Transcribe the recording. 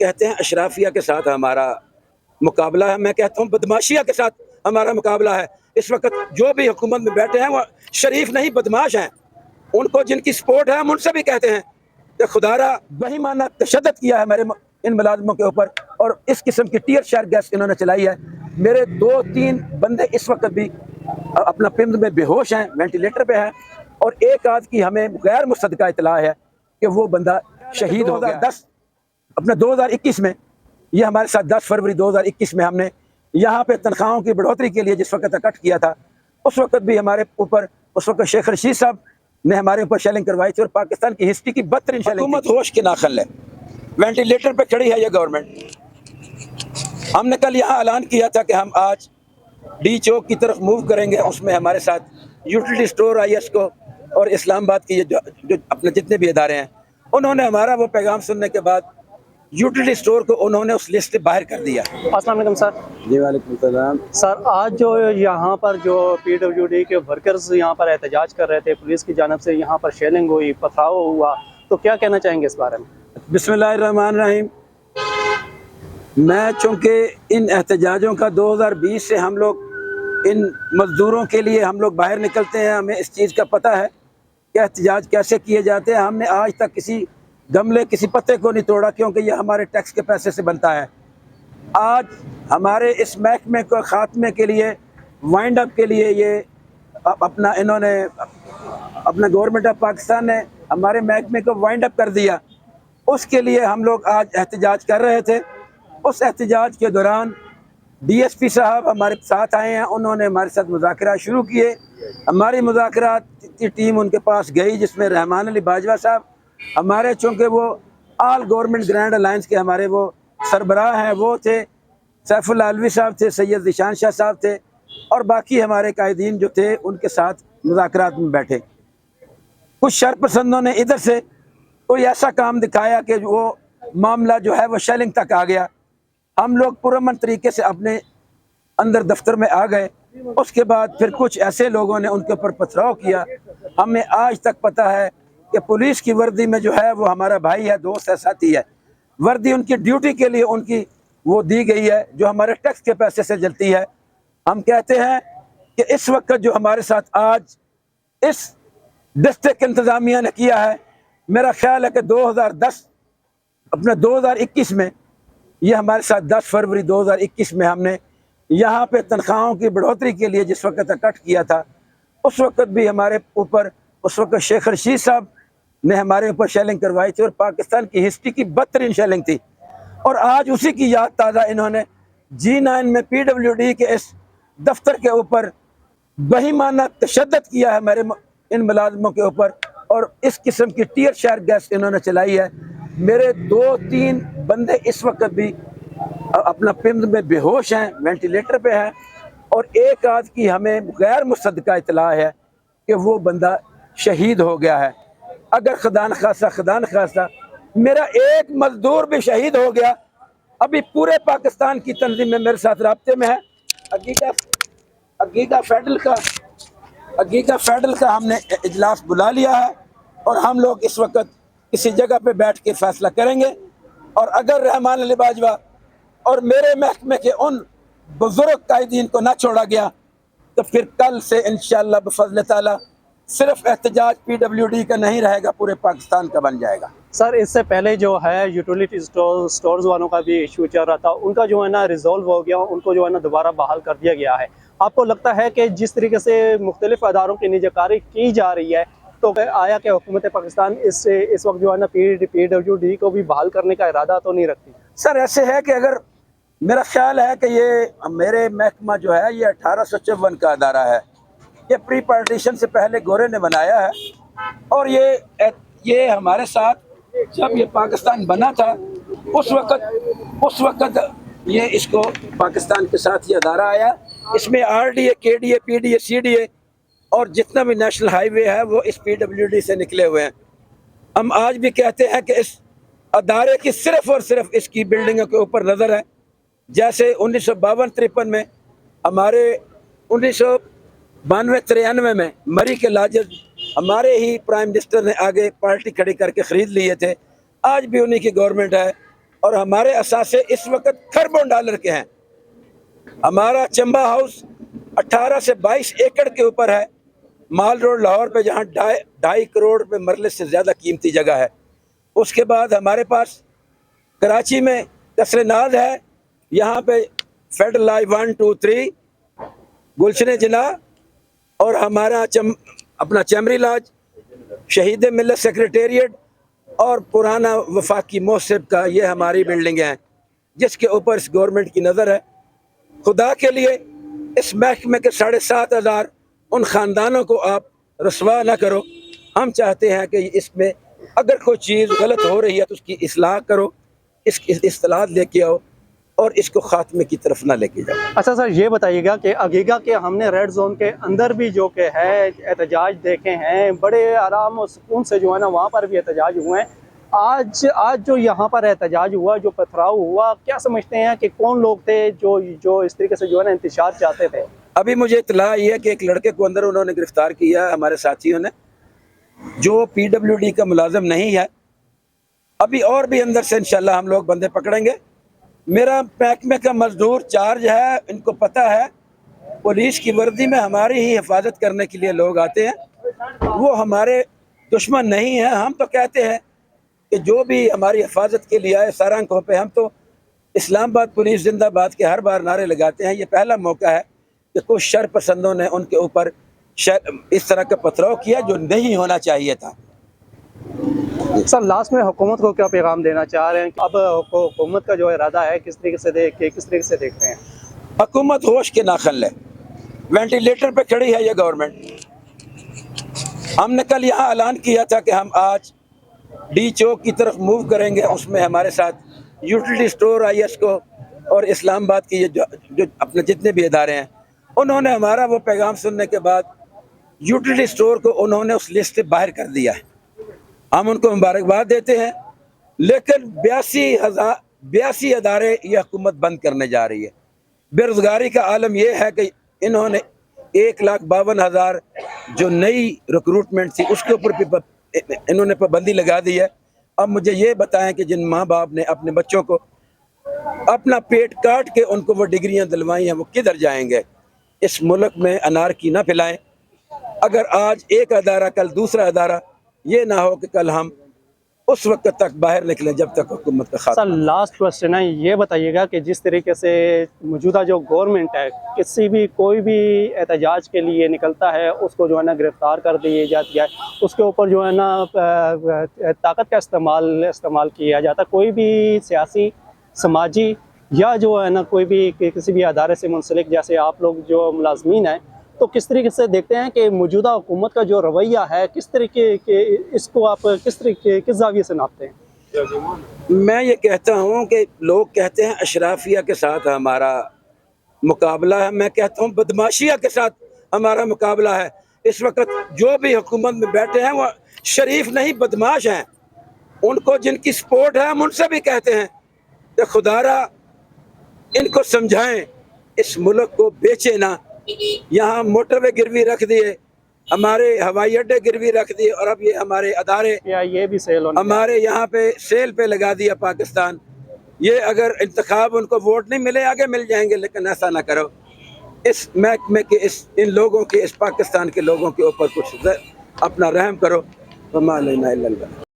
कहते हैं अशराफिया के साथ हमारा मुकाबला है, मैं कहता हूँ बदमाशिया के साथ हमारा मुकाबला है। इस वक्त जो भी हुकूमत में बैठे हैं वो शरीफ नहीं बदमाश हैं। उनको जिनकी सपोर्ट है हम उनसे भी कहते हैं कि खुदारा बेईमाना तशद्दुद किया है मेरे इन मुलाजमों के ऊपर, और इस किस्म की टीयर शैर गैस इन्होंने चलाई है। मेरे 2-3 बंदे इस वक्त भी अपना पिंड में बेहोश हैं, वेंटिलेटर पे हैं, और एक आध की हमें गैर मुसद्दका इतला है कि वो बंदा शहीद हो गया। 2021 में, ये हमारे साथ 10 फरवरी 2021 में हमने यहाँ पे तनख्वाहों की बढ़ोतरी के लिए जिस वक्त इकट्ठ किया था, उस वक्त भी हमारे ऊपर उस वक्त शेख रशीद साहब ने हमारे ऊपर शेलिंग करवाई थी, और पाकिस्तान की हिस्ट्री की बदतरीन शेलिंग। हुकूमत होश की नाखल है, वेंटिलेटर पे खड़ी है ये गवर्नमेंट। हमने कल यहाँ ऐलान किया था कि हम आज डी चौक की तरफ मूव करेंगे, उसमें हमारे साथ यूटिलिटी स्टोर IS को और इस्लामाबाद की जो अपने जितने भी इदारे हैं, उन्होंने हमारा वो पैगाम सुनने के बाद यूटिलिटी स्टोर को उन्होंने उस लिस्ट से बाहर कर दिया। अस्सलाम वालेकुम सर। जी वालेकुम सलाम। सर, आज जो यहाँ पर जो PWD के वर्कर्स यहाँ पर एहतजाज कर रहे थे, पुलिस की जानब से यहाँ पर शेलिंग हुई, पथराव हुआ, तो क्या कहना चाहेंगे इस बारे में? बिस्मिल्लाहिर्रहमानिर्रहीम। मैं चूँकि इन एहतजाजों का 2020 से हम लोग इन मज़दूरों के लिए हम लोग बाहर निकलते हैं, हमें इस चीज़ का पता है कि एहतजाज कैसे किए जाते हैं। हमने आज तक किसी गमले किसी पत्ते को नहीं तोड़ा, क्योंकि ये हमारे टैक्स के पैसे से बनता है। आज हमारे इस महकमे को ख़ात्मे के लिए, वाइंड अप के लिए, ये अपना इन्होंने अपना गवर्नमेंट ऑफ पाकिस्तान ने हमारे महकमे को वाइंड अप कर दिया, उसके लिए हम लोग आज एहतजाज कर रहे थे। उस एहतजाज के दौरान DSP साहब हमारे साथ आए हैं, उन्होंने हमारे साथ मुज़ाकरात शुरू किए। हमारी मुज़ाकरात की टीम उनके पास गई, जिसमें रहमान अली बाजवा साहब हमारे, चूँकि वो आल गवर्नमेंट ग्रैंड अलायंस के हमारे वो सरबराह हैं, वो थे, सैफुल अलवी साहब थे, सैयद ज़ीशान शाह साहब थे, और बाकी हमारे कायदीन जो थे उनके साथ मुज़ाकरात में बैठे। कुछ शरपसंदों ने इधर से कोई ऐसा काम दिखाया कि वो मामला जो है वो शेलिंग तक आ गया। हम लोग पुरअमन तरीके से अपने अंदर दफ्तर में आ गए। उसके बाद फिर कुछ ऐसे लोगों ने उनके ऊपर पथराव किया। हमें आज तक पता है कि पुलिस की वर्दी में जो है वो हमारा भाई है, दोस्त है, साथी है। वर्दी उनकी ड्यूटी के लिए उनकी वो दी गई है, जो हमारे टैक्स के पैसे से जलती है। हम कहते हैं कि इस वक्त जो हमारे साथ आज इस डिस्ट्रिक्ट इंतज़ामिया ने किया है, मेरा ख्याल है कि 2021 में, ये हमारे साथ 10 फरवरी 2021 में हमने यहाँ पे तनख्वाहों की बढ़ोतरी के लिए जिस वक्त इकट्ठ किया था, उस वक्त भी हमारे ऊपर उस वक्त शेख रशीद साहब ने हमारे ऊपर शेलिंग करवाई थी, और पाकिस्तान की हिस्ट्री की बदतरीन शेलिंग थी। और आज उसी की याद ताज़ा इन्होंने G9 में PWD के इस दफ्तर के ऊपर बेईमाना तशद्दुद किया है मेरे इन मुलाजमों के ऊपर, और इस किस्म की टीयर शैर गैस इन्होंने चलाई है। मेरे 2-3 बंदे इस वक्त भी अपना पिंड में बेहोश हैं, वेंटिलेटर पे हैं, और एक आध की हमें गैर मुसद्दका इतला है कि वो बंदा शहीद हो गया है। अगर खुदा न खास्ता मेरा एक मजदूर भी शहीद हो गया, अभी पूरे पाकिस्तान की तंजीम में मेरे साथ राब्ते में है। अगीगा फेडरल का हमने इजलास बुला लिया है, और हम लोग इस वक्त किसी जगह पे बैठ के फैसला करेंगे। और अगर रहमान अली बाजवा और मेरे महकमे के उन बुजुर्ग कायदीन को ना छोड़ा गया, तो फिर कल से इंशाअल्लाह बफज़ल ताला सिर्फ एहतजाज PWD का नहीं रहेगा, पूरे पाकिस्तान का बन जाएगा। सर, इससे पहले जो है यूटिलिटी स्टोर्स वालों का भी इशू चल रहा था, उनका जो है ना रिजॉल्व हो गया, उनको जो है ना दोबारा बहाल कर दिया गया है। आपको लगता है कि जिस तरीके से मुख्तलिफ अदारों की निजाकारी की जा रही है, तो आया कि हुकूमत पाकिस्तान इस वक्त जो है ना PWD को भी बहाल करने का इरादा तो नहीं रखती? सर, ऐसे है कि अगर मेरा ख्याल है कि ये मेरे महकमा जो है ये 1854 का अदारा है, ये प्री पार्टीशन से पहले गोरे ने बनाया है, और ये हमारे साथ जब ये पाकिस्तान बना था उस वक्त ये इसको पाकिस्तान के साथ ये अदारा आया। इसमें RDA, KDA, PDA, CDA और जितना भी नेशनल हाईवे है वो इस PWD से निकले हुए हैं। हम आज भी कहते हैं कि इस अदारे की सिर्फ और सिर्फ इसकी बिल्डिंगों के ऊपर नज़र है। जैसे 1952-53 में, हमारे 1992-93 में मरी के लाजर हमारे ही प्राइम मिनिस्टर ने आगे पार्टी खड़ी करके ख़रीद लिए थे। आज भी उन्हीं की गवर्नमेंट है। اور ہمارے اثاثے اس وقت کھربوں ڈالر کے ہیں. ہمارا چمبا ہاؤس 18 سے 22 ایکڑ کے اوپر ہے مال روڈ لاہور پہ، جہاں 2.5 کروڑ روپے مرلے سے زیادہ قیمتی جگہ ہے. اس کے بعد ہمارے پاس کراچی میں قصر ناز ہے، یہاں پہ فیڈرل لائی 1 2 3 گلشن جناح، اور ہمارا اپنا چیمبری لاج، شہید ملت سیکریٹریٹ اور پرانا وفاقی موصب کا، یہ ہماری بلڈنگیں ہیں جس کے اوپر اس گورنمنٹ کی نظر ہے. خدا کے لیے اس محکمے کے 7,500 ان خاندانوں کو آپ رسوا نہ کرو. ہم چاہتے ہیں کہ اس میں اگر کوئی چیز غلط ہو رہی ہے تو اس کی اصلاح کرو، اس کی اصطلاحات لے کے آؤ اور اس کو خاتمے کی طرف نہ لے کے جاؤ. اچھا سر، یہ بتائیے گا کہ عقیقہ کے ہم نے ریڈ زون کے اندر بھی جو کہ ہے احتجاج دیکھے ہیں، بڑے آرام و سکون سے جو ہے نا وہاں پر بھی احتجاج ہوئے ہیں. آج جو یہاں پر احتجاج ہوا، جو پتھراؤ ہوا، کیا سمجھتے ہیں کہ کون لوگ تھے جو اس طریقے سے جو ہے نا انتشار چاہتے تھے؟ ابھی مجھے اطلاع آئی ہے کہ ایک لڑکے کو اندر انہوں نے گرفتار کیا ہے ہمارے ساتھیوں نے، جو PWD کا ملازم نہیں ہے. ابھی اور بھی اندر سے انشاءاللہ ہم لوگ بندے پکڑیں گے. میرا محکمے کا مزدور چارج ہے، ان کو پتہ ہے پولیس کی وردی میں ہماری ہی حفاظت کرنے کے لیے لوگ آتے ہیں، وہ ہمارے دشمن نہیں ہیں. ہم تو کہتے ہیں کہ جو بھی ہماری حفاظت کے لیے آئے سر آنکھوں پہ، ہم تو اسلام آباد پولیس زندہ باد کے ہر بار نعرے لگاتے ہیں. یہ پہلا موقع ہے کہ کچھ شر پسندوں نے ان کے اوپر اس طرح کا پتھراؤ کیا جو نہیں ہونا چاہیے تھا. سر لاسٹ میں حکومت کو کیا پیغام دینا چاہ رہے ہیں؟ اب حکومت کا جو ارادہ ہے کس طریقے سے دیکھتے ہیں؟ حکومت ہوش کے ناخن لے. وینٹیلیٹر پہ کھڑی ہے یہ گورنمنٹ. ہم نے کل یہاں اعلان کیا تھا کہ ہم آج ڈی چوک کی طرف موو کریں گے. اس میں ہمارے ساتھ یوٹیلیٹی سٹور IS کو اور اسلام آباد کی جو اپنے جتنے بھی ادارے ہیں، انہوں نے ہمارا وہ پیغام سننے کے بعد یوٹیلیٹی سٹور کو انہوں نے اس لسٹ سے باہر کر دیا ہے. ہم ان کو مبارکباد دیتے ہیں، لیکن 82 ادارے یہ حکومت بند کرنے جا رہی ہے. بے روزگاری کا عالم یہ ہے کہ انہوں نے 1,52,000 جو نئی ریکروٹمنٹ تھی اس کے اوپر بھی انہوں نے پابندی لگا دی ہے. اب مجھے یہ بتائیں کہ جن ماں باپ نے اپنے بچوں کو اپنا پیٹ کاٹ کے ان کو وہ ڈگریاں دلوائی ہیں، وہ کدھر جائیں گے؟ اس ملک میں انارکی نہ پھیلائیں. اگر آج ایک ادارہ کل دوسرا ادارہ، یہ نہ ہو کہ کل ہم اس وقت تک باہر نکلیں جب تک حکومت کا سر خاتمہ. لاسٹ کوشچن ہے، یہ بتائیے گا کہ جس طریقے سے موجودہ جو گورنمنٹ ہے کوئی بھی احتجاج کے لیے نکلتا ہے اس کو جو ہے نا گرفتار کر دی جاتی ہے، اس کے اوپر جو ہے نا طاقت کا استعمال کیا جاتا ہے. کوئی بھی سیاسی، سماجی یا جو ہے نا کوئی بھی کسی بھی ادارے سے منسلک جیسے آپ لوگ جو ملازمین ہیں، تو کس طریقے سے دیکھتے ہیں کہ موجودہ حکومت کا جو رویہ ہے کس طریقے کے، اس کو آپ کس زاویے سے ناپتے ہیں؟ میں یہ کہتا ہوں کہ لوگ کہتے ہیں اشرافیہ کے ساتھ ہمارا مقابلہ ہے، میں کہتا ہوں بدماشیہ کے ساتھ ہمارا مقابلہ ہے. اس وقت جو بھی حکومت میں بیٹھے ہیں وہ شریف نہیں، بدماش ہیں. ان کو جن کی سپورٹ ہے ہم ان سے بھی کہتے ہیں کہ خدا را ان کو سمجھائیں، اس ملک کو بیچے نہ. یہاں موٹر وے گروی رکھ دیے، ہمارے ہوائی اڈے گروی رکھ دیے، اور اب یہ ہمارے ادارے یہ بھی سیل ہونا ہمارے یہاں پہ سیل پہ لگا دیا پاکستان. یہ اگر انتخاب ان کو ووٹ نہیں ملے آگے مل جائیں گے، لیکن ایسا نہ کرو. اس محکمے کے ان لوگوں کے، اس پاکستان کے لوگوں کے اوپر کچھ اپنا رحم کرو. وما علینا الا البلاغ.